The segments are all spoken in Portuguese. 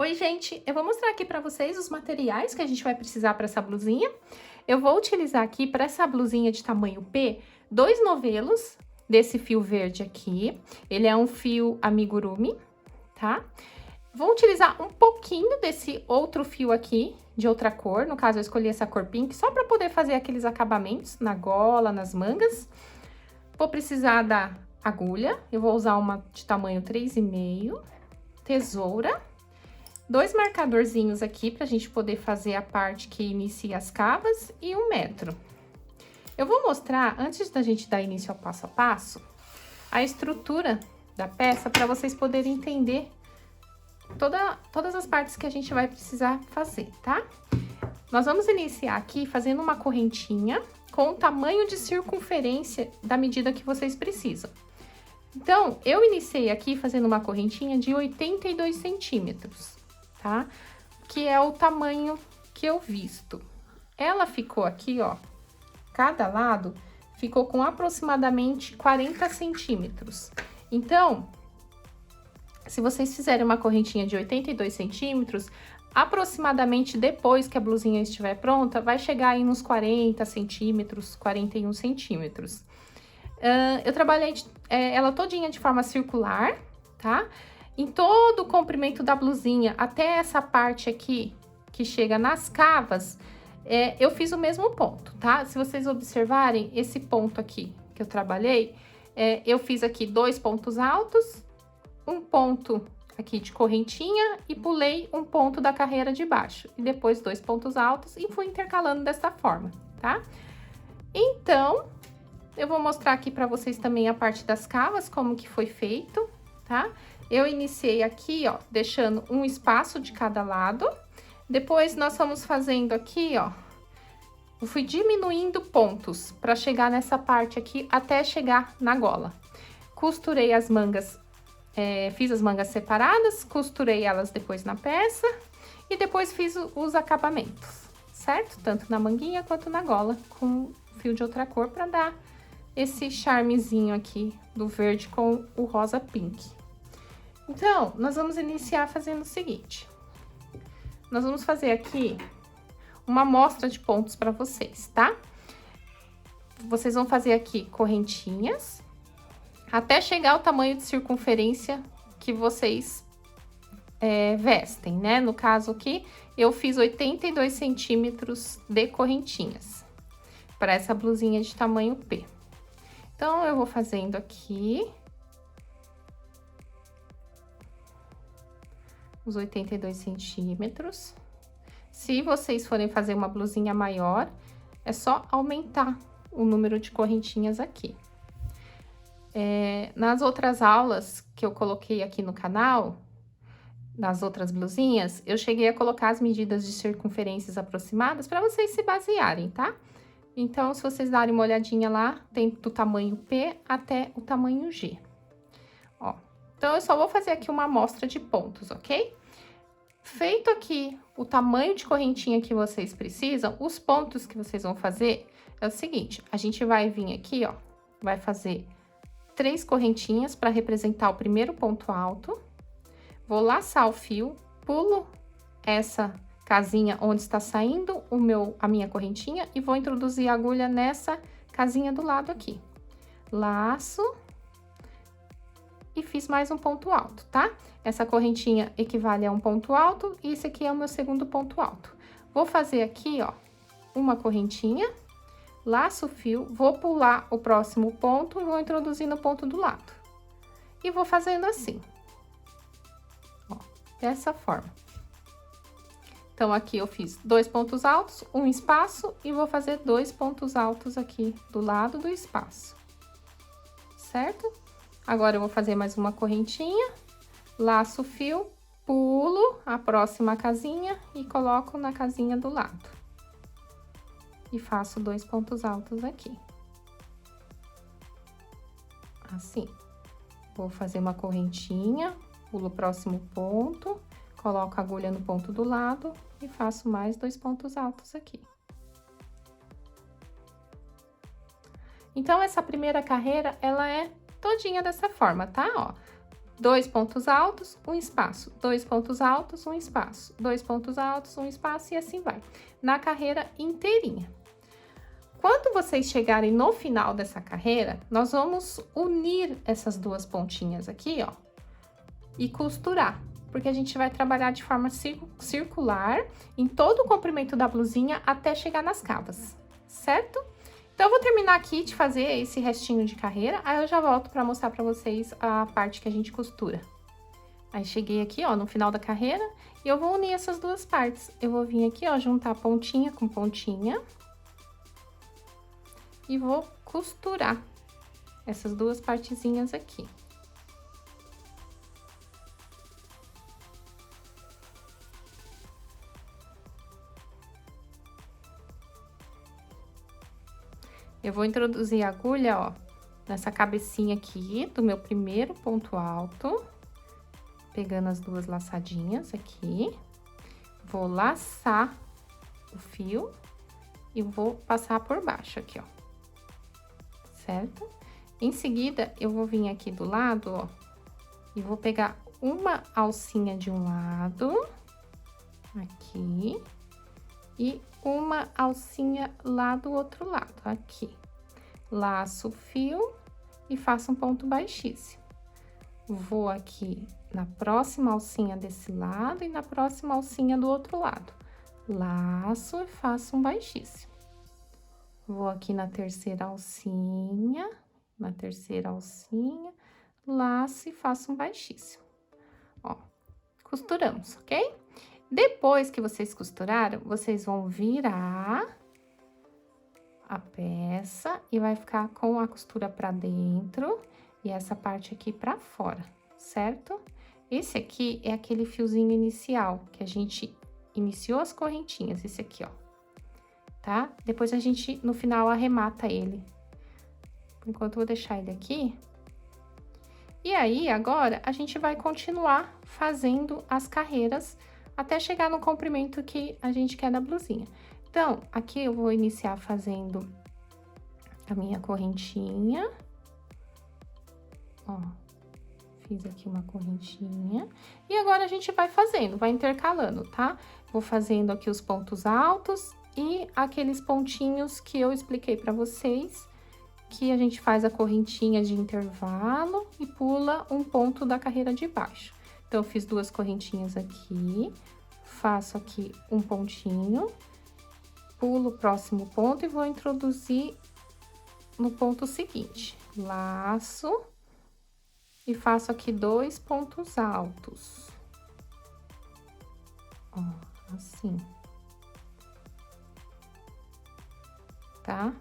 Oi, gente! Eu vou mostrar aqui pra vocês os materiais que a gente vai precisar para essa blusinha. Eu vou utilizar aqui para essa blusinha de tamanho P, 2 novelos desse fio verde aqui. Ele é um fio amigurumi, tá? Vou utilizar um pouquinho desse outro fio aqui, de outra cor. No caso, eu escolhi essa cor pink, só para poder fazer aqueles acabamentos na gola, nas mangas. Vou precisar da agulha. Eu vou usar uma de tamanho 3,5, tesoura. 2 marcadorzinhos aqui pra gente poder fazer a parte que inicia as cavas e 1 metro. Eu vou mostrar, antes da gente dar início ao passo a passo, a estrutura da peça para vocês poderem entender todas as partes que a gente vai precisar fazer, tá? Nós vamos iniciar aqui fazendo uma correntinha com o tamanho de circunferência da medida que vocês precisam. Então, eu iniciei aqui fazendo uma correntinha de 82 centímetros. Tá? Que é o tamanho que eu visto. Ela ficou aqui, ó, cada lado ficou com aproximadamente 40 centímetros. Então, se vocês fizerem uma correntinha de 82 centímetros, aproximadamente depois que a blusinha estiver pronta, vai chegar aí nos 40 centímetros, 41 centímetros. Eu trabalhei ela todinha de forma circular, tá? Em todo o comprimento da blusinha, até essa parte aqui, que chega nas cavas, eu fiz o mesmo ponto, tá? Se vocês observarem, esse ponto aqui que eu trabalhei, eu fiz aqui 2 pontos altos, um ponto aqui de correntinha e pulei um ponto da carreira de baixo. E depois 2 pontos altos e fui intercalando dessa forma, tá? Então, eu vou mostrar aqui pra vocês também a parte das cavas, como que foi feito, tá? Eu iniciei aqui, ó, deixando um espaço de cada lado. Depois, nós vamos fazendo aqui, ó, eu fui diminuindo pontos para chegar nessa parte aqui, até chegar na gola. Costurei as mangas, fiz as mangas separadas, costurei elas depois na peça e depois fiz os acabamentos, certo? Tanto na manguinha quanto na gola, com fio de outra cor para dar esse charmezinho aqui do verde com o rosa pink. Então, nós vamos iniciar fazendo o seguinte. Nós vamos fazer aqui uma amostra de pontos para vocês, tá? Vocês vão fazer aqui correntinhas até chegar ao tamanho de circunferência que vocês vestem, né? No caso aqui, eu fiz 82 centímetros de correntinhas para essa blusinha de tamanho P. Então, eu vou fazendo aqui os 82 centímetros. Se vocês forem fazer uma blusinha maior, é só aumentar o número de correntinhas aqui. Nas outras aulas que eu coloquei aqui no canal, nas outras blusinhas, eu cheguei a colocar as medidas de circunferências aproximadas para vocês se basearem, tá? Então, se vocês darem uma olhadinha lá, tem do tamanho P até o tamanho G. Ó, então, eu só vou fazer aqui uma amostra de pontos, ok? Feito aqui o tamanho de correntinha que vocês precisam, os pontos que vocês vão fazer é o seguinte, a gente vai vir aqui, ó, vai fazer 3 correntinhas para representar o primeiro ponto alto, vou laçar o fio, pulo essa casinha onde está saindo a minha correntinha e vou introduzir a agulha nessa casinha do lado aqui. Laço e fiz mais um ponto alto, tá? Essa correntinha equivale a um ponto alto e esse aqui é o meu segundo ponto alto. Vou fazer aqui, ó, uma correntinha, laço o fio, vou pular o próximo ponto e vou introduzir no ponto do lado. E vou fazendo assim, ó, dessa forma. Então, aqui eu fiz 2 pontos altos, um espaço e vou fazer 2 pontos altos aqui do lado do espaço, certo? Agora, eu vou fazer mais uma correntinha, laço o fio, pulo a próxima casinha e coloco na casinha do lado. E faço 2 pontos altos aqui. Assim. Vou fazer uma correntinha, pulo o próximo ponto, coloco a agulha no ponto do lado e faço mais 2 pontos altos aqui. Então, essa primeira carreira, ela é todinha dessa forma, tá? Ó, 2 pontos altos, um espaço, 2 pontos altos, um espaço, 2 pontos altos, um espaço e assim vai, na carreira inteirinha. Quando vocês chegarem no final dessa carreira, nós vamos unir essas duas pontinhas aqui, ó, e costurar, porque a gente vai trabalhar de forma circular em todo o comprimento da blusinha até chegar nas cavas, certo? Então, eu vou terminar aqui de fazer esse restinho de carreira, aí eu já volto pra mostrar pra vocês a parte que a gente costura. Aí, cheguei aqui, ó, no final da carreira, e eu vou unir essas duas partes. Eu vou vir aqui, ó, juntar pontinha com pontinha. E vou costurar essas duas partezinhas aqui. Eu vou introduzir a agulha, ó, nessa cabecinha aqui do meu primeiro ponto alto, pegando as duas laçadinhas aqui. Vou laçar o fio e vou passar por baixo aqui, ó. Certo? Em seguida, eu vou vir aqui do lado, ó, e vou pegar uma alcinha de um lado, aqui, e uma alcinha lá do outro lado, aqui. Laço o fio e faço um ponto baixíssimo. Vou aqui na próxima alcinha desse lado e na próxima alcinha do outro lado. Laço e faço um baixíssimo. Vou aqui na terceira alcinha, laço e faço um baixíssimo. Ó, costuramos, ok? Depois que vocês costuraram, vocês vão virar a peça e vai ficar com a costura pra dentro e essa parte aqui pra fora, certo? Esse aqui é aquele fiozinho inicial que a gente iniciou as correntinhas, esse aqui, ó. Tá? Depois a gente, no final, arremata ele. Por enquanto, eu vou deixar ele aqui. E aí, agora, a gente vai continuar fazendo as carreiras até chegar no comprimento que a gente quer da blusinha. Então, aqui eu vou iniciar fazendo a minha correntinha. Ó, fiz aqui uma correntinha. E agora, a gente vai fazendo, vai intercalando, tá? Vou fazendo aqui os pontos altos e aqueles pontinhos que eu expliquei pra vocês, que a gente faz a correntinha de intervalo e pula um ponto da carreira de baixo. Então, eu fiz duas correntinhas aqui, faço aqui um pontinho, pulo o próximo ponto e vou introduzir no ponto seguinte. Laço e faço aqui 2 pontos altos. Ó, assim. Tá?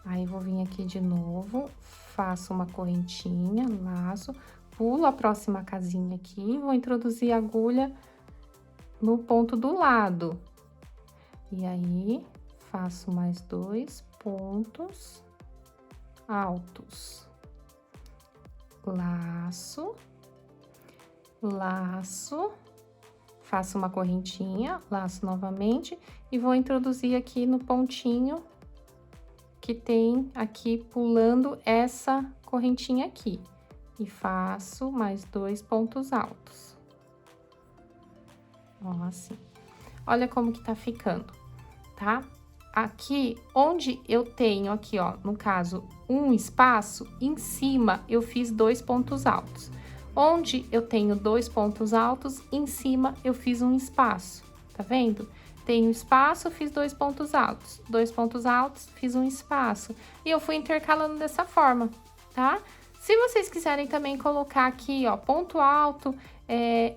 Aí, vou vir aqui de novo, faço uma correntinha, laço, pulo a próxima casinha aqui, vou introduzir a agulha no ponto do lado. E aí, faço mais 2 pontos altos. Laço, laço, faço uma correntinha, laço novamente e vou introduzir aqui no pontinho que tem aqui pulando essa correntinha aqui. E faço mais 2 pontos altos. Ó, assim. Olha como que tá ficando, tá? Aqui, onde eu tenho aqui, ó, no caso, um espaço, em cima eu fiz 2 pontos altos. Onde eu tenho 2 pontos altos, em cima eu fiz um espaço, tá vendo? Tenho espaço, fiz 2 pontos altos. 2 pontos altos, fiz um espaço. E eu fui intercalando dessa forma, tá? Se vocês quiserem também colocar aqui, ó, ponto alto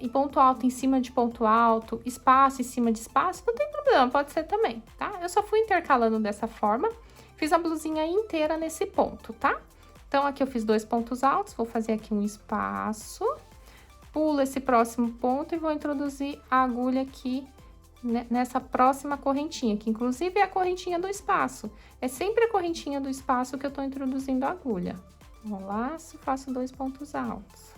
e ponto alto em cima de ponto alto, espaço em cima de espaço, não tem problema, pode ser também, tá? Eu só fui intercalando dessa forma, fiz a blusinha inteira nesse ponto, tá? Então, aqui eu fiz 2 pontos altos, vou fazer aqui um espaço, pulo esse próximo ponto e vou introduzir a agulha aqui nessa próxima correntinha, que inclusive é a correntinha do espaço. É sempre a correntinha do espaço que eu tô introduzindo a agulha. Vou laço, faço 2 pontos altos.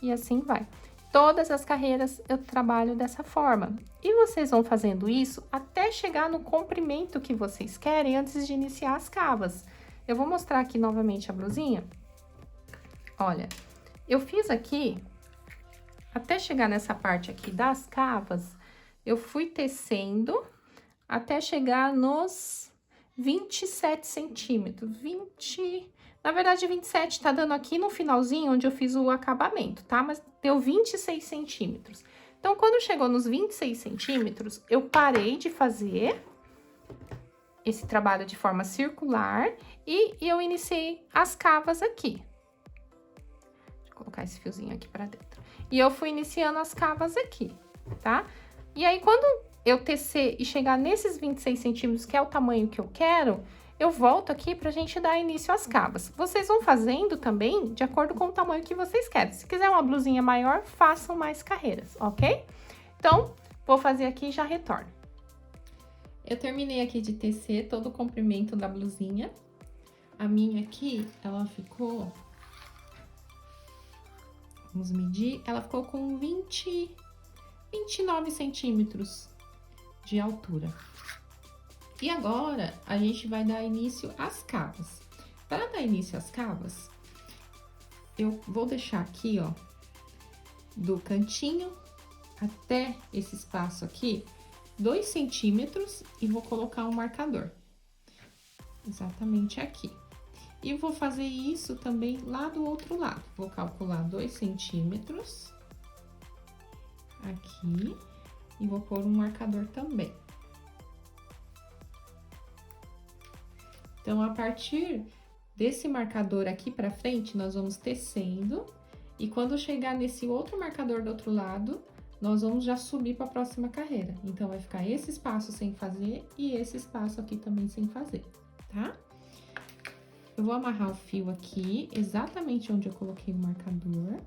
E assim vai. Todas as carreiras eu trabalho dessa forma. E vocês vão fazendo isso até chegar no comprimento que vocês querem antes de iniciar as cavas. Eu vou mostrar aqui novamente a blusinha. Olha, Eu fiz aqui, até chegar nessa parte aqui das cavas, eu fui tecendo até chegar nos 27 centímetros. Na verdade, 27 tá dando aqui no finalzinho, onde eu fiz o acabamento, tá? Mas deu 26 centímetros. Então, quando chegou nos 26 centímetros, eu parei de fazer esse trabalho de forma circular e eu iniciei as cavas aqui. Deixa eu colocar esse fiozinho aqui pra dentro. E eu fui iniciando as cavas aqui, tá? E aí, quando eu tecer e chegar nesses 26 centímetros, que é o tamanho que eu quero, eu volto aqui pra gente dar início às cavas. Vocês vão fazendo também de acordo com o tamanho que vocês querem. Se quiser uma blusinha maior, façam mais carreiras, ok? Então, vou fazer aqui e já retorno. Eu terminei aqui de tecer todo o comprimento da blusinha. A minha aqui, ela ficou... Vamos medir. Ela ficou com 29 centímetros de altura. E agora, a gente vai dar início às cavas. Para dar início às cavas, eu vou deixar aqui, ó, do cantinho até esse espaço aqui, 2 centímetros e vou colocar um marcador. Exatamente aqui. E vou fazer isso também lá do outro lado. Vou calcular 2 centímetros aqui e vou pôr um marcador também. Então, a partir desse marcador aqui pra frente, nós vamos tecendo. E quando chegar nesse outro marcador do outro lado, nós vamos já subir para a próxima carreira. Então, vai ficar esse espaço sem fazer e esse espaço aqui também sem fazer, tá? Eu vou amarrar o fio aqui, exatamente onde eu coloquei o marcador.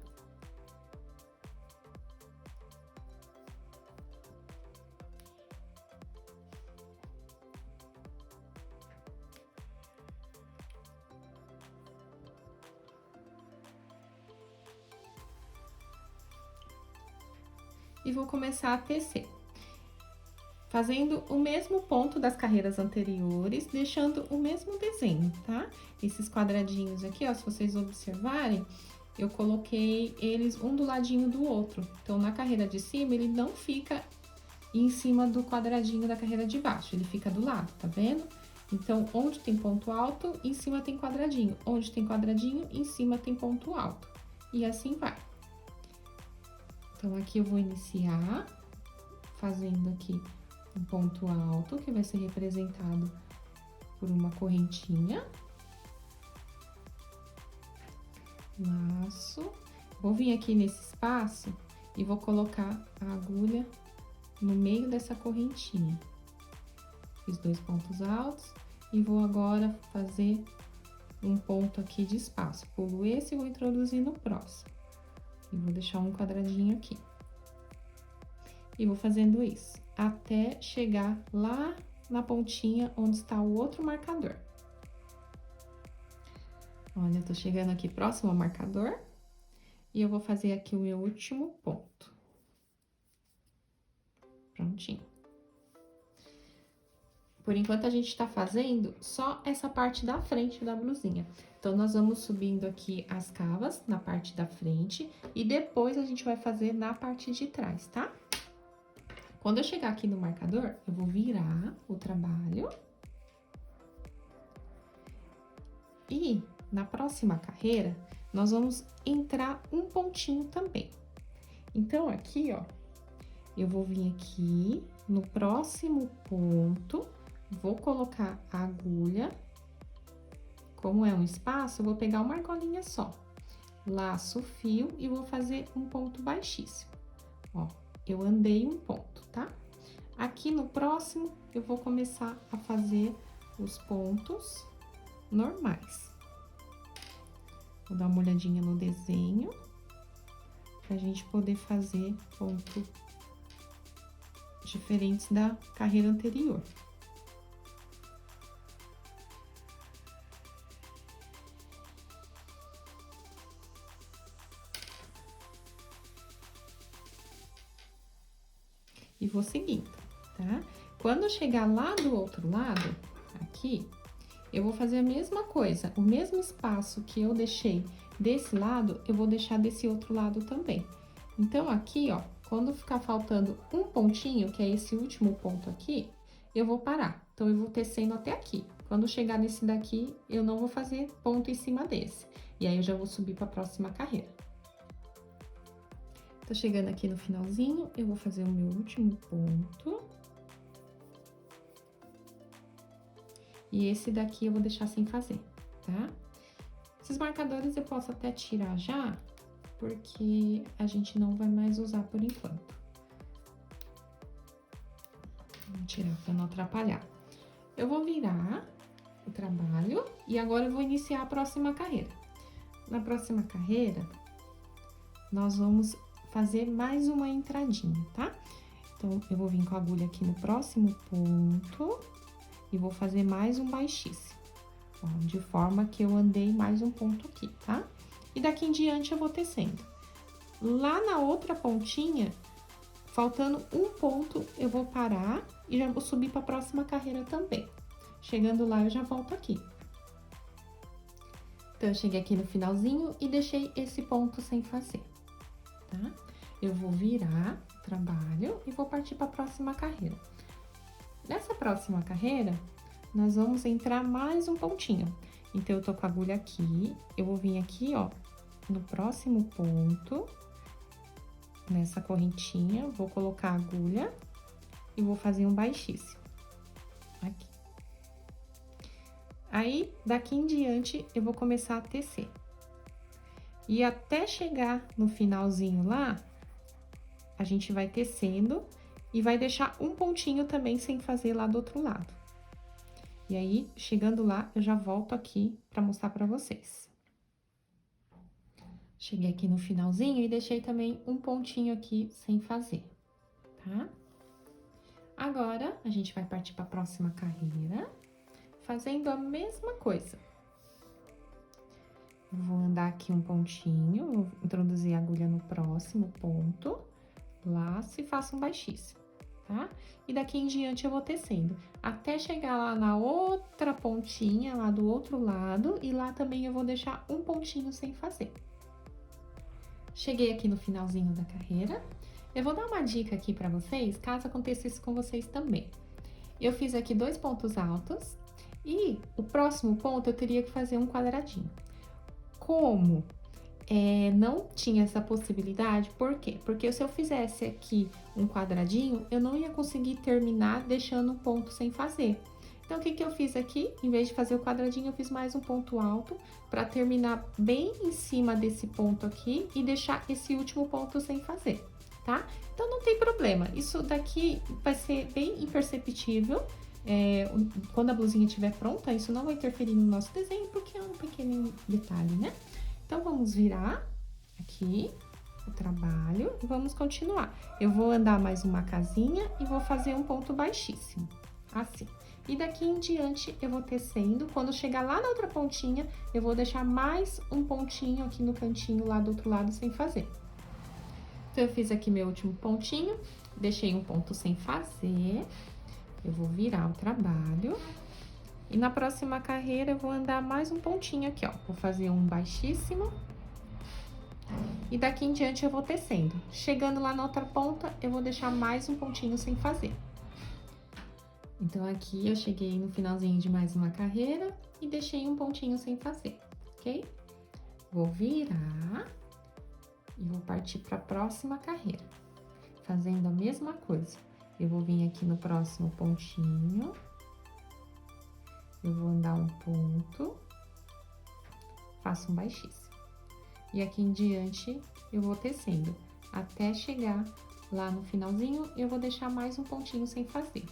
E vou começar a tecer. Fazendo o mesmo ponto das carreiras anteriores, deixando o mesmo desenho, tá? Esses quadradinhos aqui, ó, se vocês observarem, eu coloquei eles um do ladinho do outro. Então, na carreira de cima, ele não fica em cima do quadradinho da carreira de baixo, ele fica do lado, tá vendo? Então, onde tem ponto alto, em cima tem quadradinho. Onde tem quadradinho, em cima tem ponto alto. E assim vai. Então, aqui eu vou iniciar fazendo aqui um ponto alto, que vai ser representado por uma correntinha. Laço. Vou vir aqui nesse espaço e vou colocar a agulha no meio dessa correntinha. Fiz 2 pontos altos e vou agora fazer um ponto aqui de espaço. Pulo esse e vou introduzir no próximo. E vou deixar um quadradinho aqui. E vou fazendo isso, até chegar lá na pontinha onde está o outro marcador. Olha, eu tô chegando aqui próximo ao marcador. E eu vou fazer aqui o meu último ponto. Prontinho. Por enquanto, a gente tá fazendo só essa parte da frente da blusinha. Então, nós vamos subindo aqui as cavas na parte da frente e depois a gente vai fazer na parte de trás, tá? Quando eu chegar aqui no marcador, eu vou virar o trabalho. E na próxima carreira, nós vamos entrar um pontinho também. Então, aqui, ó, eu vou vir aqui no próximo ponto, vou colocar a agulha. Como é um espaço, eu vou pegar uma argolinha só. Laço o fio e vou fazer um ponto baixíssimo. Ó, eu andei um ponto, tá? Aqui no próximo, eu vou começar a fazer os pontos normais. Vou dar uma olhadinha no desenho, pra gente poder fazer pontos diferentes da carreira anterior. E vou seguindo, tá? Quando chegar lá do outro lado, aqui, Eu vou fazer a mesma coisa, o mesmo espaço que eu deixei desse lado, eu vou deixar desse outro lado também. Então, aqui, ó, quando ficar faltando um pontinho, que é esse último ponto aqui, eu vou parar. Então, eu vou tecendo até aqui. Quando chegar nesse daqui, eu não vou fazer ponto em cima desse. E aí, eu já vou subir para a próxima carreira. Tô chegando aqui no finalzinho, eu vou fazer o meu último ponto. E esse daqui eu vou deixar sem fazer, tá? Esses marcadores eu posso até tirar já, porque a gente não vai mais usar por enquanto. Vou tirar para não atrapalhar. Eu vou virar o trabalho e agora eu vou iniciar a próxima carreira. Na próxima carreira, nós vamos fazer mais uma entradinha, tá? Então, eu vou vir com a agulha aqui no próximo ponto e vou fazer mais um baixíssimo, ó, de forma que eu andei mais um ponto aqui, tá? E daqui em diante eu vou tecendo. Lá na outra pontinha, faltando um ponto, eu vou parar e já vou subir para a próxima carreira também. Chegando lá, eu já volto aqui. Então, eu cheguei aqui no finalzinho e deixei esse ponto sem fazer, tá? Eu vou virar o trabalho e vou partir para a próxima carreira. Nessa próxima carreira, nós vamos entrar mais um pontinho. Então, eu tô com a agulha aqui, eu vou vir aqui, ó, no próximo ponto, nessa correntinha, vou colocar a agulha e vou fazer um baixíssimo. Aqui. Aí, daqui em diante, eu vou começar a tecer. E até chegar no finalzinho lá, a gente vai tecendo e vai deixar um pontinho também sem fazer lá do outro lado. E aí, chegando lá, eu já volto aqui para mostrar para vocês. Cheguei aqui no finalzinho e deixei também um pontinho aqui sem fazer, tá? Agora, a gente vai partir para a próxima carreira, fazendo a mesma coisa. Vou andar aqui um pontinho, vou introduzir a agulha no próximo ponto, laço e faço um baixíssimo, tá? E daqui em diante eu vou tecendo, até chegar lá na outra pontinha, lá do outro lado, e lá também eu vou deixar um pontinho sem fazer. Cheguei aqui no finalzinho da carreira, eu vou dar uma dica aqui pra vocês, caso aconteça isso com vocês também. Eu fiz aqui 2 pontos altos, e o próximo ponto eu teria que fazer um quadradinho. Como não tinha essa possibilidade, por quê? Porque se eu fizesse aqui um quadradinho, eu não ia conseguir terminar deixando um ponto sem fazer. Então, o que que eu fiz aqui? Em vez de fazer o quadradinho, eu fiz mais um ponto alto para terminar bem em cima desse ponto aqui e deixar esse último ponto sem fazer, tá? Então, não tem problema. Isso daqui vai ser bem imperceptível. Quando a blusinha estiver pronta, isso não vai interferir no nosso desenho, porque é um pequeno detalhe, né? Então, vamos virar aqui o trabalho e vamos continuar. Eu vou andar mais uma casinha e vou fazer um ponto baixíssimo, assim. E daqui em diante, eu vou tecendo. Quando chegar lá na outra pontinha, eu vou deixar mais um pontinho aqui no cantinho lá do outro lado sem fazer. Então, eu fiz aqui meu último pontinho, deixei um ponto sem fazer. Eu vou virar o trabalho. E na próxima carreira, eu vou andar mais um pontinho aqui, ó. Vou fazer um baixíssimo. E daqui em diante, eu vou tecendo. Chegando lá na outra ponta, eu vou deixar mais um pontinho sem fazer. Então, aqui eu cheguei no finalzinho de mais uma carreira e deixei um pontinho sem fazer, ok? Vou virar e vou partir para a próxima carreira, fazendo a mesma coisa. Eu vou vir aqui no próximo pontinho, eu vou andar um ponto, faço um baixíssimo. E aqui em diante, eu vou tecendo. Até chegar lá no finalzinho, eu vou deixar mais um pontinho sem fazer.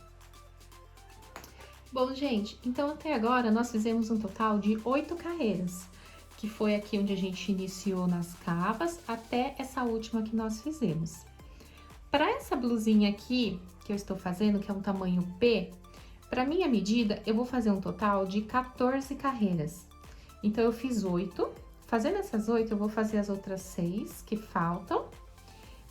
Bom, gente, então até agora nós fizemos um total de 8 carreiras, que foi aqui onde a gente iniciou nas cavas, até essa última que nós fizemos. Para essa blusinha aqui, que eu estou fazendo, que é um tamanho P, para minha medida, eu vou fazer um total de 14 carreiras. Então, eu fiz 8. Fazendo essas 8, eu vou fazer as outras 6 que faltam,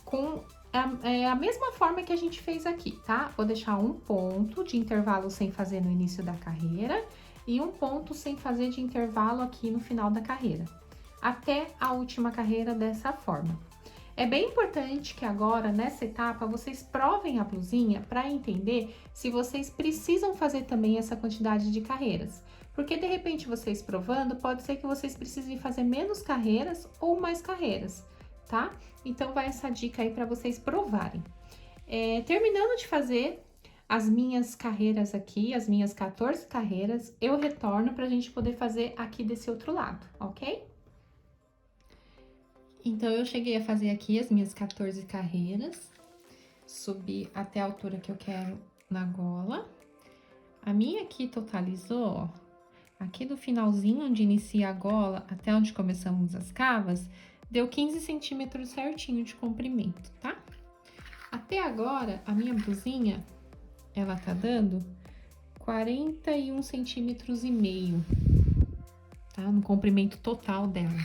com a mesma forma que a gente fez aqui, tá? Vou deixar um ponto de intervalo sem fazer no início da carreira e um ponto sem fazer de intervalo aqui no final da carreira, até a última carreira dessa forma. É bem importante que agora, nessa etapa, vocês provem a blusinha para entender se vocês precisam fazer também essa quantidade de carreiras. Porque, de repente, vocês provando, pode ser que vocês precisem fazer menos carreiras ou mais carreiras, tá? Então, vai essa dica aí para vocês provarem. Terminando de fazer as minhas carreiras aqui, as minhas 14 carreiras, eu retorno para a gente poder fazer aqui desse outro lado, ok? Então, eu cheguei a fazer aqui as minhas 14 carreiras, subi até a altura que eu quero na gola. A minha aqui totalizou, ó, aqui do finalzinho onde inicia a gola até onde começamos as cavas, deu 15 centímetros certinho de comprimento, tá? Até agora, a minha blusinha, ela tá dando 41 centímetros e meio, tá? No comprimento total dela.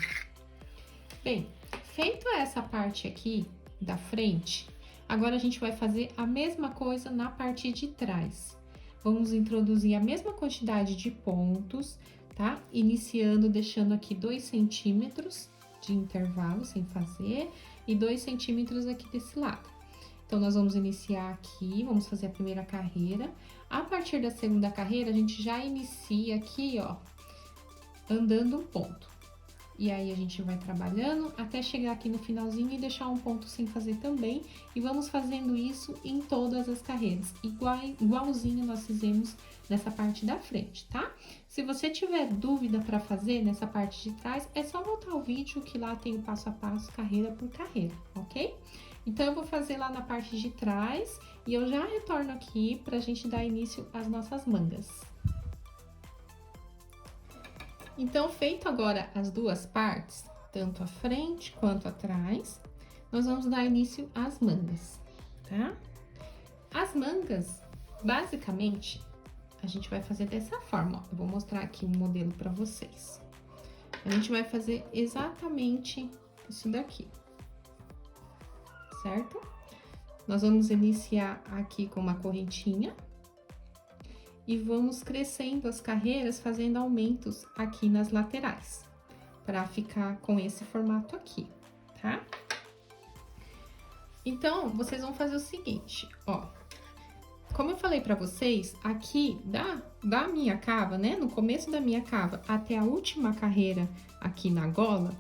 Bem, feito essa parte aqui da frente, agora a gente vai fazer a mesma coisa na parte de trás. Vamos introduzir a mesma quantidade de pontos, tá? Iniciando, deixando aqui 2 centímetros de intervalo sem fazer e 2 centímetros aqui desse lado. Então, nós vamos iniciar aqui, vamos fazer a primeira carreira. A partir da segunda carreira, a gente já inicia aqui, ó, andando um ponto. E aí, a gente vai trabalhando até chegar aqui no finalzinho e deixar um ponto sem fazer também. E vamos fazendo isso em todas as carreiras, igualzinho nós fizemos nessa parte da frente, tá? Se você tiver dúvida para fazer nessa parte de trás, é só voltar ao vídeo que lá tem o passo a passo, carreira por carreira, ok? Então, eu vou fazer lá na parte de trás e eu já retorno aqui pra gente dar início às nossas mangas. Então, feito agora as duas partes, tanto a frente quanto atrás, nós vamos dar início às mangas, tá? As mangas, basicamente, a gente vai fazer dessa forma, ó. Eu vou mostrar aqui um modelo pra vocês. A gente vai fazer exatamente isso daqui, certo? Nós vamos iniciar aqui com uma correntinha e vamos crescendo as carreiras, fazendo aumentos aqui nas laterais, para ficar com esse formato aqui, tá? Então, vocês vão fazer o seguinte, ó. Como eu falei pra vocês, aqui da minha cava, né? No começo da minha cava até a última carreira aqui na gola,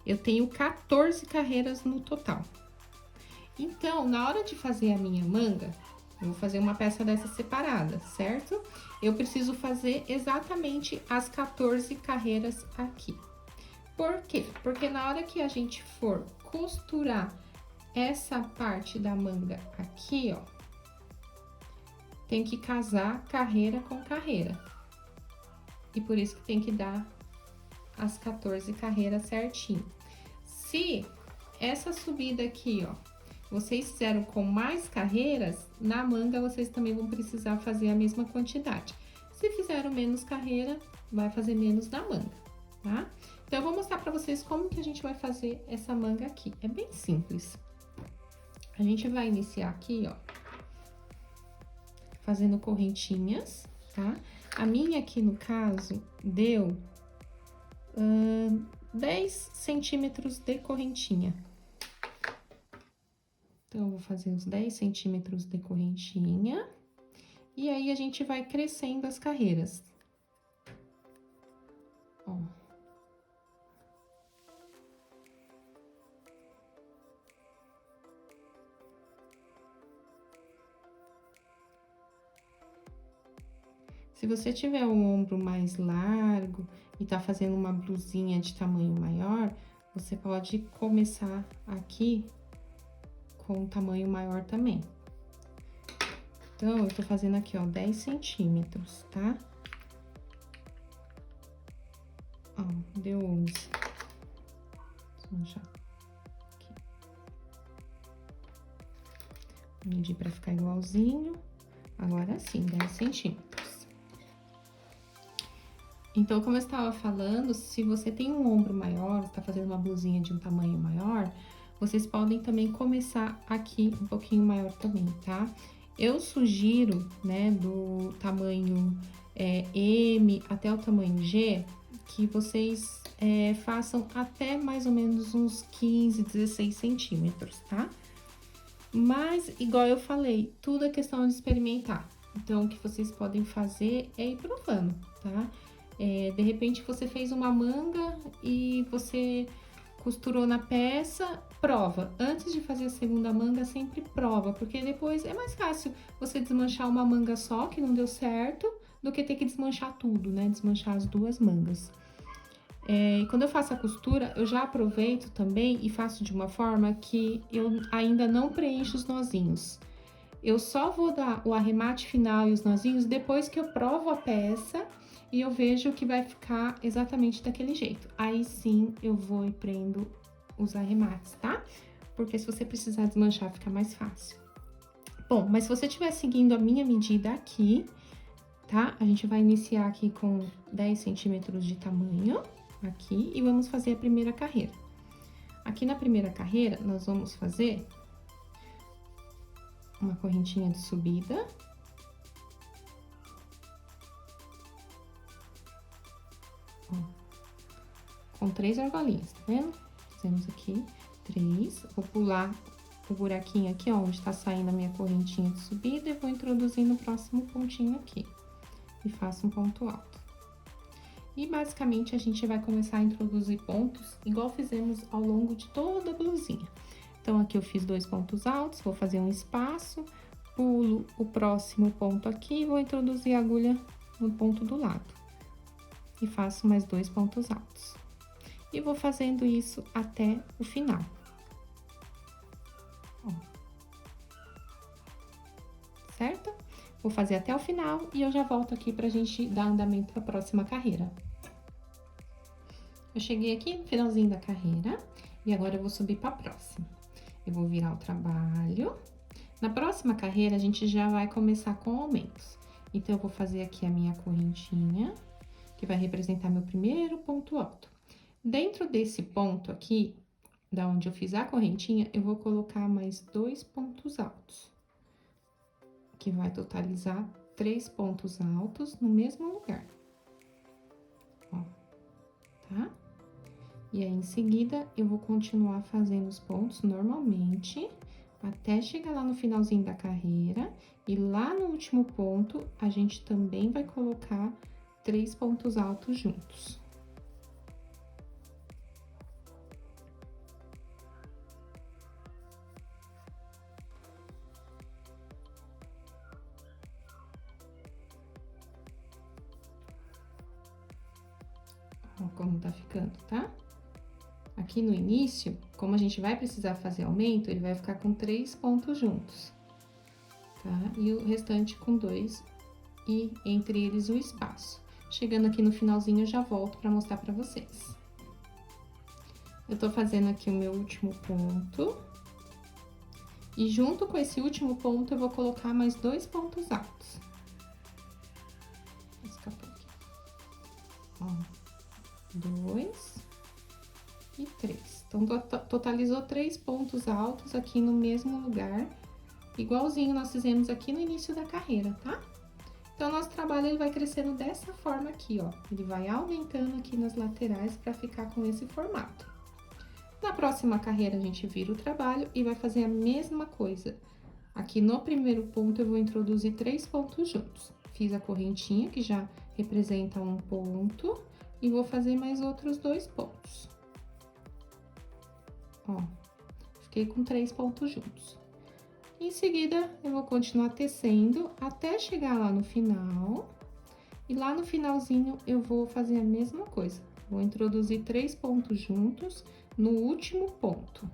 eu tenho 14 carreiras no total. Então, na hora de fazer a minha manga, eu vou fazer uma peça dessa separada, certo? Eu preciso fazer exatamente as 14 carreiras aqui. Por quê? Porque na hora que a gente for costurar essa parte da manga aqui, ó, tem que casar carreira com carreira. E por isso que tem que dar as 14 carreiras certinho. Se essa subida aqui, ó, vocês fizeram com mais carreiras, na manga vocês também vão precisar fazer a mesma quantidade. Se fizeram menos carreira, vai fazer menos na manga, tá? Então, eu vou mostrar pra vocês como que a gente vai fazer essa manga aqui. É bem simples. A gente vai iniciar aqui, ó, fazendo correntinhas, tá? A minha aqui, no caso, deu 10 centímetros de correntinha. Então, eu vou fazer os 10 centímetros de correntinha. E aí, a gente vai crescendo as carreiras. Ó. Se você tiver o ombro mais largo e tá fazendo uma blusinha de tamanho maior, você pode começar aqui com um tamanho maior também. Então, eu tô fazendo aqui, ó, 10 centímetros, tá? Ó, deu 11. Vamos já aqui. Medir pra ficar igualzinho. Agora sim, 10 centímetros. Então, como eu estava falando, se você tem um ombro maior, está fazendo uma blusinha de um tamanho maior, vocês podem também começar aqui um pouquinho maior também, tá? Eu sugiro, né, do tamanho M até o tamanho G, que vocês façam até mais ou menos uns 15, 16 centímetros, tá? Mas, igual eu falei, tudo é questão de experimentar. Então, o que vocês podem fazer é ir provando, tá? De repente, você fez uma manga e você costurou na peça, prova. Antes de fazer a segunda manga, sempre prova, porque depois é mais fácil você desmanchar uma manga só, que não deu certo, do que ter que desmanchar tudo, né? Desmanchar as duas mangas. E quando eu faço a costura, eu já aproveito também e faço de uma forma que eu ainda não preencho os nozinhos. Eu só vou dar o arremate final e os nozinhos depois que eu provo a peça e eu vejo que vai ficar exatamente daquele jeito. Aí sim eu vou e prendo os arremates, tá? Porque se você precisar desmanchar, fica mais fácil. Bom, mas se você estiver seguindo a minha medida aqui, tá? A gente vai iniciar aqui com 10 centímetros de tamanho, aqui, e vamos fazer a primeira carreira. Aqui na primeira carreira, nós vamos fazer uma correntinha de subida. Ó, com 3 argolinhas, tá vendo? Fazemos aqui 3, vou pular o buraquinho aqui, ó, onde tá saindo a minha correntinha de subida, e vou introduzir no próximo pontinho aqui. E faço um ponto alto. E basicamente a gente vai começar a introduzir pontos, igual fizemos ao longo de toda a blusinha. Então, aqui eu fiz 2 pontos altos, vou fazer um espaço, pulo o próximo ponto aqui e vou introduzir a agulha no ponto do lado. E faço mais 2 pontos altos. E vou fazendo isso até o final. Ó. Certo? Vou fazer até o final e eu já volto aqui pra gente dar andamento pra próxima carreira. Eu cheguei aqui no finalzinho da carreira e agora eu vou subir pra próxima. Eu vou virar o trabalho. Na próxima carreira, a gente já vai começar com aumentos. Então, eu vou fazer aqui a minha correntinha, que vai representar meu primeiro ponto alto. Dentro desse ponto aqui, da onde eu fiz a correntinha, eu vou colocar mais 2 pontos altos. Que vai totalizar 3 pontos altos no mesmo lugar. Ó, tá? E aí, em seguida, eu vou continuar fazendo os pontos normalmente, até chegar lá no finalzinho da carreira. E lá no último ponto, a gente também vai colocar 3 pontos altos juntos. Ó, como tá ficando, tá? Aqui no início, como a gente vai precisar fazer aumento, ele vai ficar com 3 pontos juntos, tá? E o restante com 2, e entre eles o espaço. Chegando aqui no finalzinho, eu já volto pra mostrar pra vocês. Eu tô fazendo aqui o meu último ponto. E junto com esse último ponto, eu vou colocar mais 2 pontos altos. Escapou aqui. Ó, 2 e 3. Então, totalizou 3 pontos altos aqui no mesmo lugar, igualzinho nós fizemos aqui no início da carreira, tá? Então, nosso trabalho ele vai crescendo dessa forma aqui, ó. Ele vai aumentando aqui nas laterais para ficar com esse formato. Na próxima carreira, a gente vira o trabalho e vai fazer a mesma coisa. Aqui no primeiro ponto, eu vou introduzir 3 pontos juntos. Fiz a correntinha, que já representa um ponto, e vou fazer mais outros 2 pontos. Ó, fiquei com 3 pontos juntos. Em seguida, eu vou continuar tecendo até chegar lá no final. E lá no finalzinho, eu vou fazer a mesma coisa. Vou introduzir 3 pontos juntos no último ponto.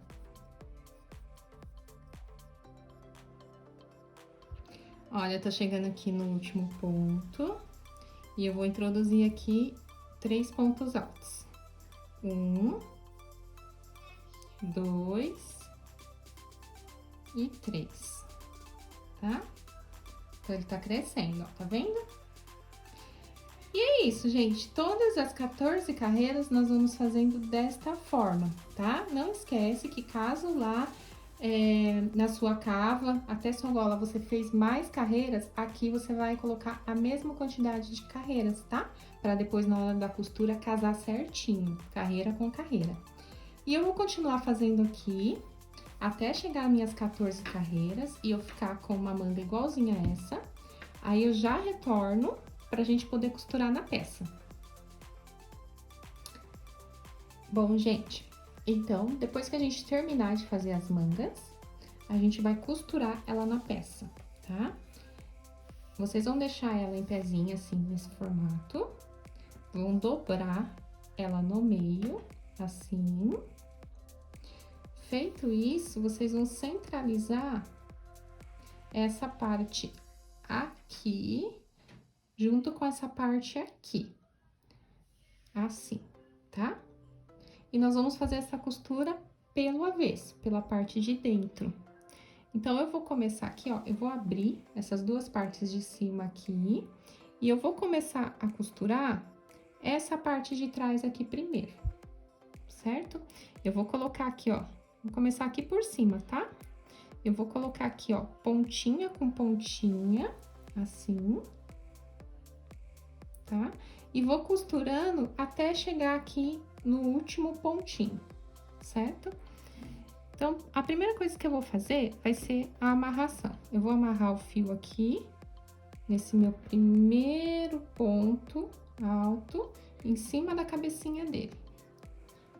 Olha, tô chegando aqui no último ponto. E eu vou introduzir aqui 3 pontos altos. 1, 2 e 3, tá? Então, ele tá crescendo, ó, tá vendo? E é isso, gente. Todas as 14 carreiras nós vamos fazendo desta forma, tá? Não esquece que caso lá na sua cava, até sua gola, você fez mais carreiras, aqui você vai colocar a mesma quantidade de carreiras, tá? Pra depois, na hora da costura, casar certinho, carreira com carreira. E eu vou continuar fazendo aqui, até chegar às minhas 14 carreiras, e eu ficar com uma manga igualzinha a essa. Aí, eu já retorno pra gente poder costurar na peça. Bom, gente, então, depois que a gente terminar de fazer as mangas, a gente vai costurar ela na peça, tá? Vocês vão deixar ela em pezinho, assim, nesse formato. Vão dobrar ela no meio, assim. Feito isso, vocês vão centralizar essa parte aqui, junto com essa parte aqui. Assim, tá? E nós vamos fazer essa costura pelo avesso, pela parte de dentro. Então, eu vou começar aqui, ó, eu vou abrir essas duas partes de cima aqui, e eu vou começar a costurar essa parte de trás aqui primeiro, certo? Eu vou colocar aqui, ó, vou começar aqui por cima, tá? Eu vou colocar aqui, ó, pontinha com pontinha, assim, tá? E vou costurando até chegar aqui no último pontinho, certo? Então, a primeira coisa que eu vou fazer vai ser a amarração. Eu vou amarrar o fio aqui, nesse meu primeiro ponto alto, em cima da cabecinha dele.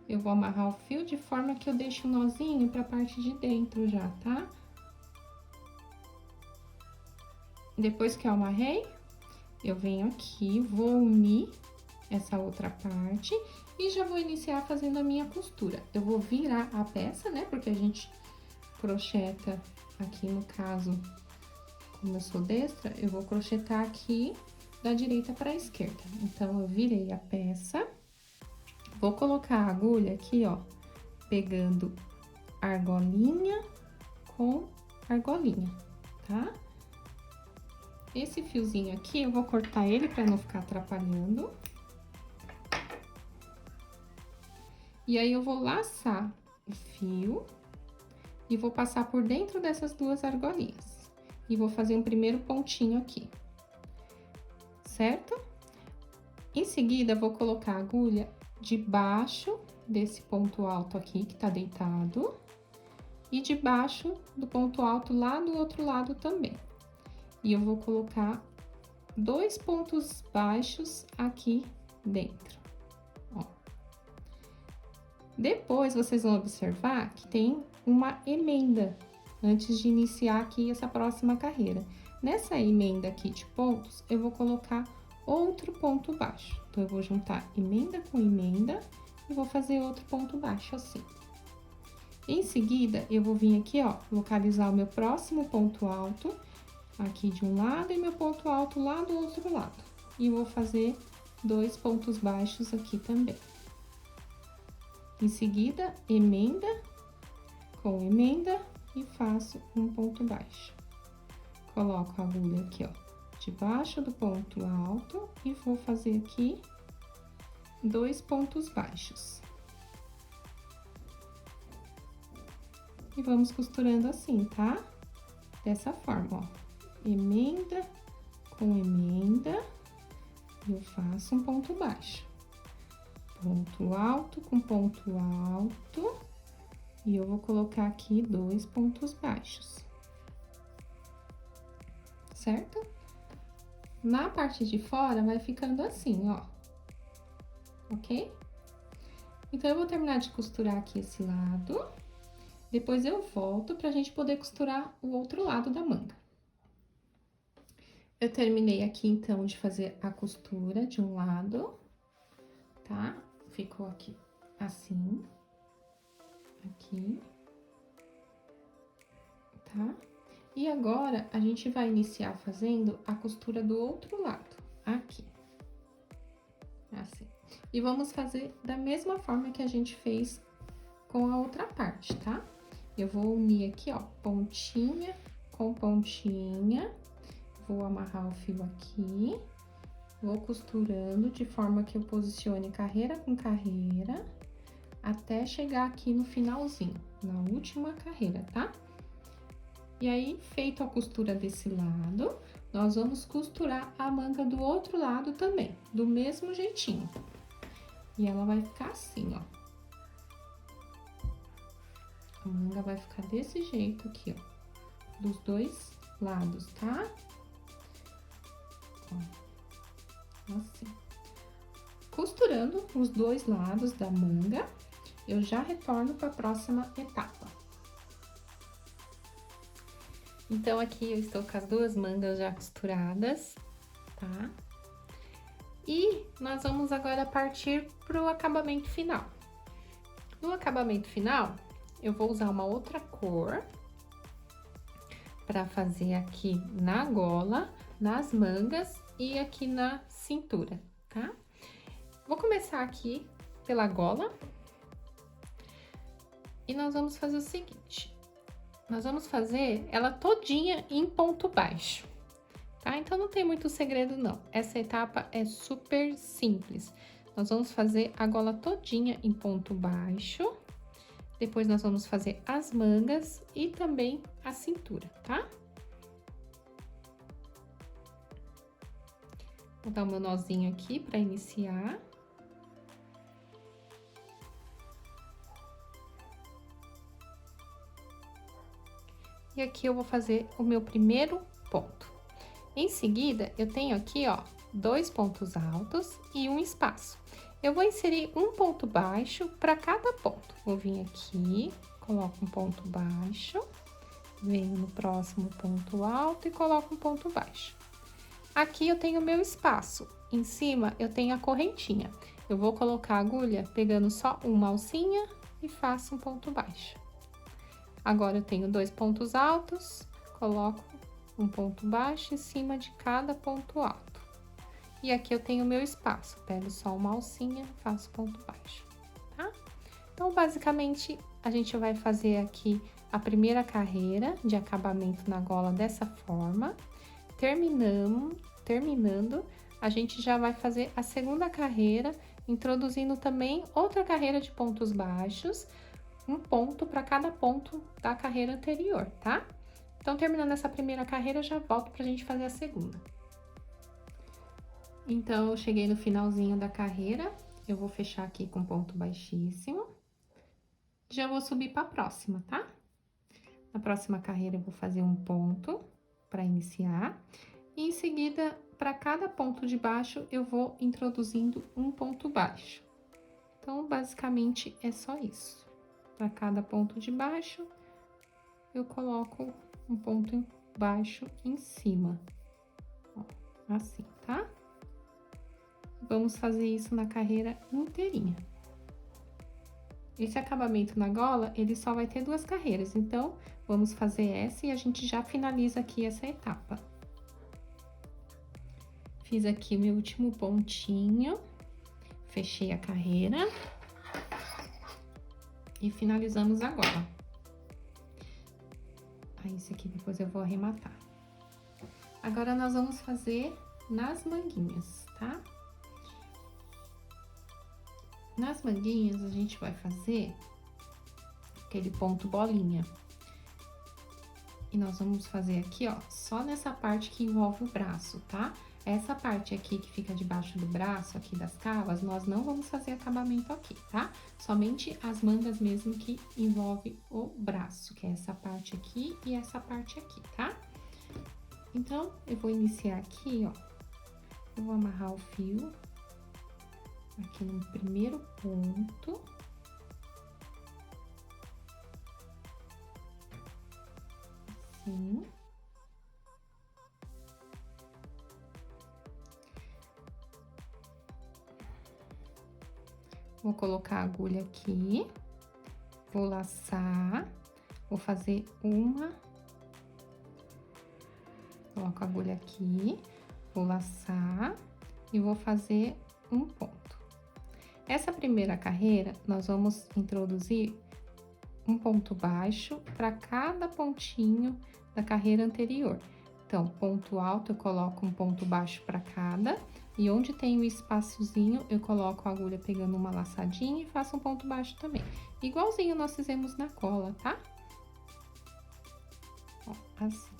Eu vou amarrar o fio de forma que eu deixe o nozinho pra parte de dentro já, tá? Depois que eu amarrei, eu venho aqui, vou unir essa outra parte e já vou iniciar fazendo a minha costura. Eu vou virar a peça, né? Porque a gente crocheta aqui, no caso, como eu sou destra, eu vou crochetar aqui da direita para a esquerda. Então, eu virei a peça, vou colocar a agulha aqui, ó, pegando argolinha com argolinha, tá? Esse fiozinho aqui, eu vou cortar ele para não ficar atrapalhando. E aí, eu vou laçar o fio e vou passar por dentro dessas duas argolinhas. E vou fazer um primeiro pontinho aqui, certo? Em seguida, vou colocar a agulha debaixo desse ponto alto aqui, que tá deitado, e debaixo do ponto alto lá do outro lado também. E eu vou colocar 2 pontos baixos aqui dentro, ó. Depois, vocês vão observar que tem uma emenda antes de iniciar aqui essa próxima carreira. Nessa emenda aqui de pontos, eu vou colocar outro ponto baixo. Então, eu vou juntar emenda com emenda e vou fazer outro ponto baixo assim. Em seguida, eu vou vir aqui, ó, localizar o meu próximo ponto alto aqui de um lado e meu ponto alto lá do outro lado. E vou fazer 2 pontos baixos aqui também. Em seguida, emenda com emenda e faço um ponto baixo. Coloco a agulha aqui, ó, debaixo do ponto alto e vou fazer aqui 2 pontos baixos. E vamos costurando assim, tá? Dessa forma, ó, emenda com emenda, eu faço um ponto baixo. Ponto alto com ponto alto, e eu vou colocar aqui 2 pontos baixos, certo? Na parte de fora, vai ficando assim, ó, ok? Então, eu vou terminar de costurar aqui esse lado, depois eu volto pra gente poder costurar o outro lado da manga. Eu terminei aqui, então, de fazer a costura de um lado, tá? Ficou aqui assim, aqui, tá? E agora, a gente vai iniciar fazendo a costura do outro lado, aqui, assim. E vamos fazer da mesma forma que a gente fez com a outra parte, tá? Eu vou unir aqui, ó, pontinha com pontinha, vou amarrar o fio aqui, vou costurando de forma que eu posicione carreira com carreira, até chegar aqui no finalzinho, na última carreira, tá? E aí, feito a costura desse lado, nós vamos costurar a manga do outro lado também, do mesmo jeitinho. E ela vai ficar assim, ó. A manga vai ficar desse jeito aqui, ó, dos dois lados, tá? Ó, assim. Costurando os dois lados da manga, eu já retorno para a próxima etapa. Então, aqui eu estou com as duas mangas já costuradas, tá? E nós vamos agora partir para o acabamento final. No acabamento final, eu vou usar uma outra cor para fazer aqui na gola, nas mangas e aqui na cintura, tá? Vou começar aqui pela gola e nós vamos fazer o seguinte. Nós vamos fazer ela todinha em ponto baixo, tá? Então, não tem muito segredo, não. Essa etapa é super simples. Nós vamos fazer a gola todinha em ponto baixo. Depois, nós vamos fazer as mangas e também a cintura, tá? Vou dar um meu nozinho aqui para iniciar. E aqui eu vou fazer o meu primeiro ponto. Em seguida, eu tenho aqui, ó, 2 pontos altos e um espaço. Eu vou inserir um ponto baixo para cada ponto. Vou vir aqui, coloco um ponto baixo, venho no próximo ponto alto e coloco um ponto baixo. Aqui eu tenho o meu espaço. Em cima eu tenho a correntinha. Eu vou colocar a agulha pegando só uma alcinha e faço um ponto baixo. Agora, eu tenho 2 pontos altos, coloco um ponto baixo em cima de cada ponto alto. E aqui eu tenho o meu espaço, pego só uma alcinha, faço ponto baixo, tá? Então, basicamente, a gente vai fazer aqui a primeira carreira de acabamento na gola dessa forma. Terminando, a gente já vai fazer a segunda carreira, introduzindo também outra carreira de pontos baixos, um ponto para cada ponto da carreira anterior, tá? Então, terminando essa primeira carreira, eu já volto pra gente fazer a segunda. Então, eu cheguei no finalzinho da carreira, eu vou fechar aqui com ponto baixíssimo. Já vou subir para a próxima, tá? Na próxima carreira, eu vou fazer um ponto para iniciar. E em seguida, para cada ponto de baixo, eu vou introduzindo um ponto baixo. Então, basicamente, é só isso. Para cada ponto de baixo, eu coloco um ponto baixo em cima. Ó, assim, tá? Vamos fazer isso na carreira inteirinha. Esse acabamento na gola, ele só vai ter 2 carreiras, então, vamos fazer essa e a gente já finaliza aqui essa etapa. Fiz aqui o meu último pontinho, fechei a carreira. E finalizamos agora. Aí, esse aqui depois eu vou arrematar. Agora, nós vamos fazer nas manguinhas, tá? Nas manguinhas, a gente vai fazer aquele ponto bolinha. E nós vamos fazer aqui, ó, só nessa parte que envolve o braço, tá? Essa parte aqui que fica debaixo do braço, aqui das cavas, nós não vamos fazer acabamento aqui, tá? Somente as mangas mesmo que envolve o braço, que é essa parte aqui e essa parte aqui, tá? Então, eu vou iniciar aqui, ó. Eu vou amarrar o fio aqui no primeiro ponto. Assim. Vou colocar a agulha aqui, vou laçar, vou fazer uma, coloco a agulha aqui, vou laçar e vou fazer um ponto. Essa primeira carreira, nós vamos introduzir um ponto baixo para cada pontinho da carreira anterior. Então, ponto alto, eu coloco um ponto baixo para cada, E onde tem o espaçozinho, eu coloco a agulha pegando uma laçadinha e faço um ponto baixo também. Igualzinho nós fizemos na cola, tá? Ó, assim.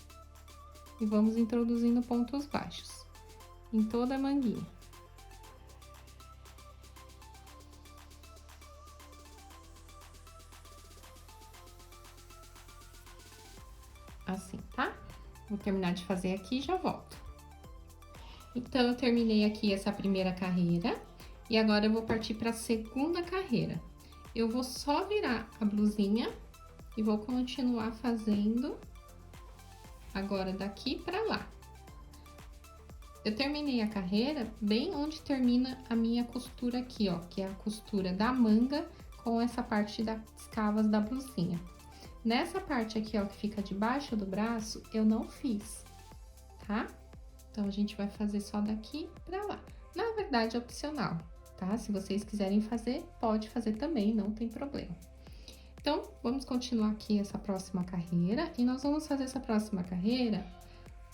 E vamos introduzindo pontos baixos em toda a manguinha. Assim, tá? Vou terminar de fazer aqui e já volto. Então, eu terminei aqui essa primeira carreira e agora eu vou partir para a segunda carreira. Eu vou só virar a blusinha e vou continuar fazendo agora daqui para lá. Eu terminei a carreira bem onde termina a minha costura aqui, ó, que é a costura da manga com essa parte das cavas da blusinha. Nessa parte aqui, ó, que fica debaixo do braço, eu não fiz, tá? Então, a gente vai fazer só daqui pra lá. Na verdade, é opcional, tá? Se vocês quiserem fazer, pode fazer também, não tem problema. Então, vamos continuar aqui essa próxima carreira. E nós vamos fazer essa próxima carreira,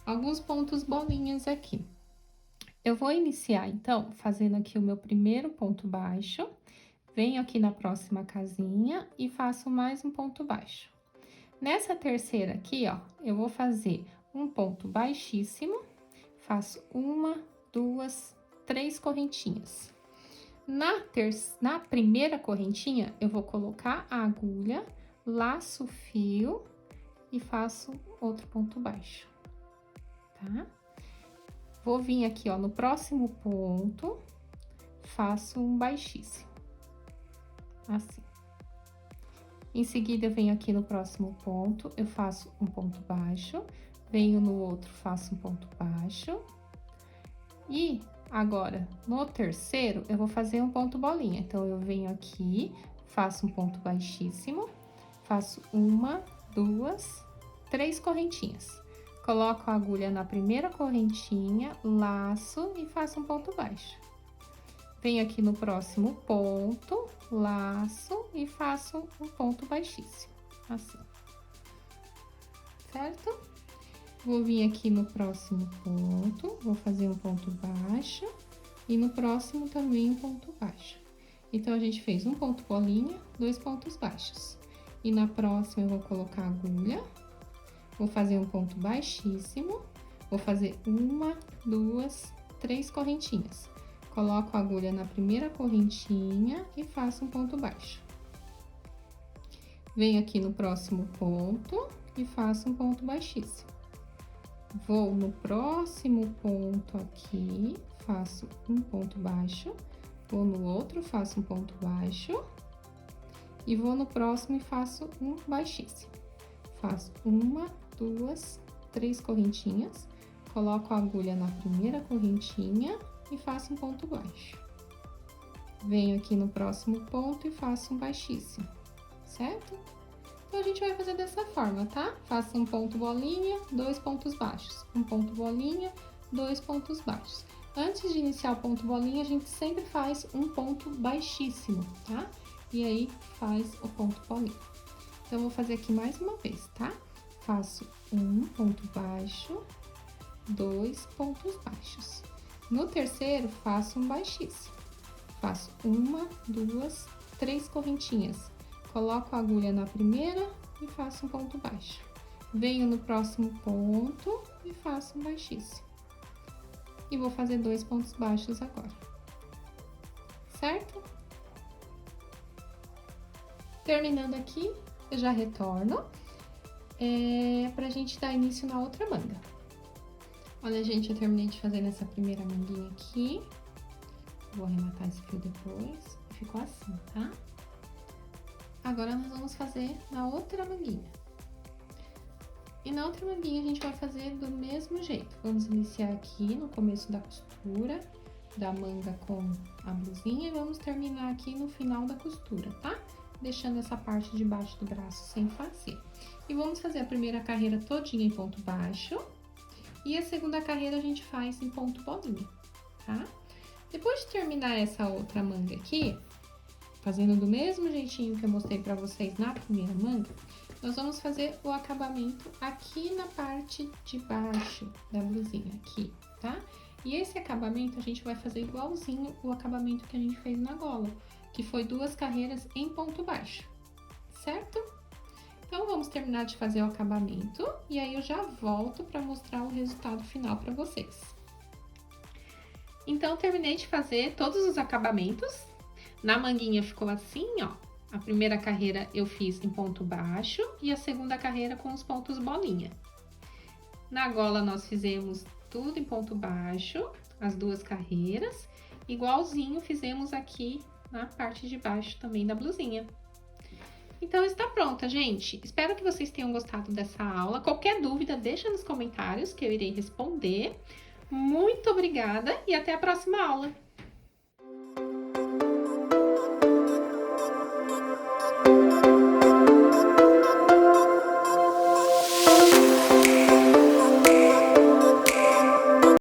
alguns pontos bolinhas aqui. Eu vou iniciar, então, fazendo aqui o meu primeiro ponto baixo. Venho aqui na próxima casinha e faço mais um ponto baixo. Nessa terceira aqui, ó, eu vou fazer um ponto baixíssimo, faço uma, duas, três correntinhas. Na primeira correntinha, eu vou colocar a agulha, laço o fio e faço outro ponto baixo, tá? Vou vir aqui, ó, no próximo ponto, faço um baixíssimo, assim. Em seguida, eu venho aqui no próximo ponto, eu faço um ponto baixo, venho no outro, faço um ponto baixo. E agora, no terceiro, eu vou fazer um ponto bolinha. Então, eu venho aqui, faço um ponto baixíssimo, faço uma, duas, três correntinhas. Coloco a agulha na primeira correntinha, laço e faço um ponto baixo. Venho aqui no próximo ponto, laço e faço um ponto baixíssimo, assim. Certo? Vou vir aqui no próximo ponto, vou fazer um ponto baixo e no próximo também um ponto baixo. Então, a gente fez um ponto bolinha, dois pontos baixos. E na próxima, eu vou colocar a agulha, vou fazer um ponto baixíssimo, vou fazer uma, duas, três correntinhas. Coloco a agulha na primeira correntinha e faço um ponto baixo. Venho aqui no próximo ponto e faço um ponto baixíssimo. Vou no próximo ponto aqui, faço um ponto baixo. Vou no outro, faço um ponto baixo. E vou no próximo e faço um baixíssimo. Faço uma, duas, três correntinhas. Coloco a agulha na primeira correntinha e faço um ponto baixo. Venho aqui no próximo ponto e faço um baixíssimo, certo? Então, a gente vai fazer dessa forma, tá? Faço um ponto bolinha, dois pontos baixos. Um ponto bolinha, dois pontos baixos. Antes de iniciar o ponto bolinha, a gente sempre faz um ponto baixíssimo, tá? E aí, faz o ponto bolinha. Então, eu vou fazer aqui mais uma vez, tá? Faço um ponto baixo, dois pontos baixos. No terceiro, faço um baixíssimo. Faço uma, duas, três correntinhas. Coloco a agulha na primeira e faço um ponto baixo. Venho no próximo ponto e faço um baixíssimo. E vou fazer dois pontos baixos agora. Certo? Terminando aqui, eu já retorno pra gente dar início na outra manga. Olha, gente, eu terminei de fazer nessa primeira manguinha aqui. Vou arrematar esse fio depois. Ficou assim, tá? Agora, nós vamos fazer na outra manguinha. E na outra manguinha, a gente vai fazer do mesmo jeito. Vamos iniciar aqui no começo da costura da manga com a blusinha e vamos terminar aqui no final da costura, tá? Deixando essa parte de baixo do braço sem fazer. E vamos fazer a primeira carreira todinha em ponto baixo. E a segunda carreira a gente faz em ponto bolinha, tá? Depois de terminar essa outra manga aqui, fazendo do mesmo jeitinho que eu mostrei pra vocês na primeira manga, nós vamos fazer o acabamento aqui na parte de baixo da blusinha, aqui, tá? E esse acabamento a gente vai fazer igualzinho o acabamento que a gente fez na gola, que foi 2 carreiras em ponto baixo, certo? Então, vamos terminar de fazer o acabamento e aí eu já volto para mostrar o resultado final para vocês. Então, terminei de fazer todos os acabamentos. Na manguinha ficou assim, ó. A primeira carreira eu fiz em ponto baixo e a segunda carreira com os pontos bolinha. Na gola, nós fizemos tudo em ponto baixo, as 2 carreiras, igualzinho fizemos aqui na parte de baixo também da blusinha. Então, está pronta, gente. Espero que vocês tenham gostado dessa aula. Qualquer dúvida, deixa nos comentários que eu irei responder. Muito obrigada e até a próxima aula!